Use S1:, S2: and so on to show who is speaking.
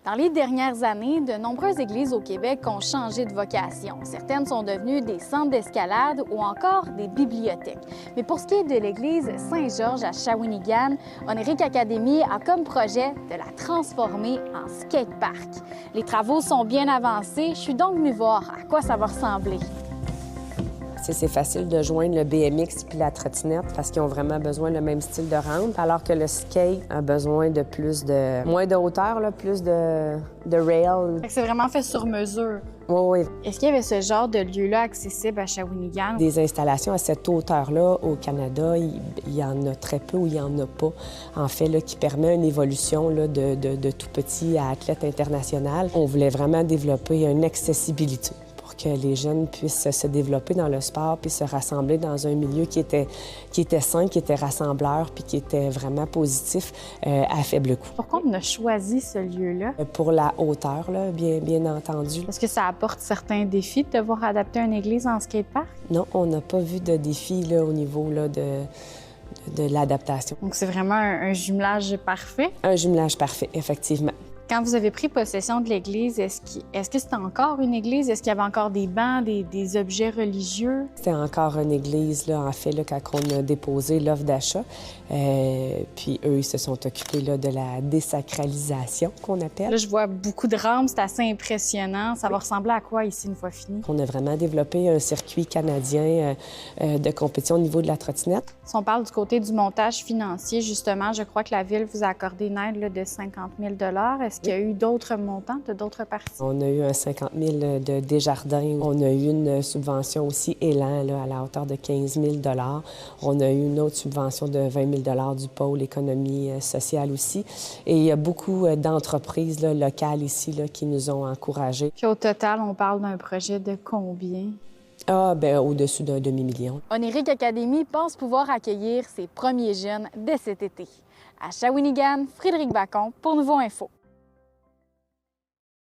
S1: Dans les dernières années, de nombreuses églises au Québec ont changé de vocation. Certaines sont devenues des centres d'escalade ou encore des bibliothèques. Mais pour ce qui est de l'église Saint-Georges à Shawinigan, Onérique Academy a comme projet de la transformer en skatepark. Les travaux sont bien avancés, je suis donc venue voir à quoi ça va ressembler.
S2: C'est facile de joindre le BMX puis la trottinette parce qu'ils ont vraiment besoin le même style de rampe, alors que le skate a besoin de moins de hauteur, là, plus de rail.
S1: C'est vraiment fait sur mesure.
S2: Oui, oui.
S1: Est-ce qu'il y avait ce genre de lieu-là accessible à Shawinigan?
S2: Des installations à cette hauteur-là au Canada, il y en a très peu ou il n'y en a pas, en fait, là, qui permet une évolution là, de tout petit à athlète international. On voulait vraiment développer une accessibilité pour que les jeunes puissent se développer dans le sport puis se rassembler dans un milieu qui était sain, qui était rassembleur puis qui était vraiment positif à faible coût.
S1: Pourquoi on a choisi ce lieu-là?
S2: Pour la hauteur, là, bien entendu.
S1: Est-ce que ça apporte certains défis de devoir adapter une église en skatepark?
S2: Non, on n'a pas vu de défi là, au niveau là, de l'adaptation.
S1: Donc c'est vraiment un jumelage parfait?
S2: Un jumelage parfait, effectivement.
S1: Quand vous avez pris possession de l'église, est-ce que c'était encore une église? Est-ce qu'il y avait encore des bancs, des objets religieux?
S2: C'était encore une église, là, en fait, là, quand on a déposé l'offre d'achat. Puis eux, ils se sont occupés là, de la désacralisation, qu'on appelle.
S1: Là, je vois beaucoup de rampes, c'est assez impressionnant. Ça va ressembler à quoi ici, une fois fini?
S2: On a vraiment développé un circuit canadien de compétition au niveau de la trottinette.
S1: Si on parle du côté du montage financier, justement, je crois que la Ville vous a accordé une aide là, de 50 000 $. Est-ce qu'il y a eu d'autres montants de d'autres parties?
S2: On a eu un 50 000 de Desjardins. On a eu une subvention aussi Élan là, à la hauteur de 15 000 $. On a eu une autre subvention de 20 000 $ du pôle économie sociale aussi. Et il y a beaucoup d'entreprises là, locales ici là, qui nous ont encouragés.
S1: Puis au total, on parle d'un projet de combien?
S2: Ah, bien, au-dessus d'un demi-million.
S1: Onérique Academy pense pouvoir accueillir ses premiers jeunes dès cet été. À Shawinigan, Frédéric Bacon pour Nouveau Info.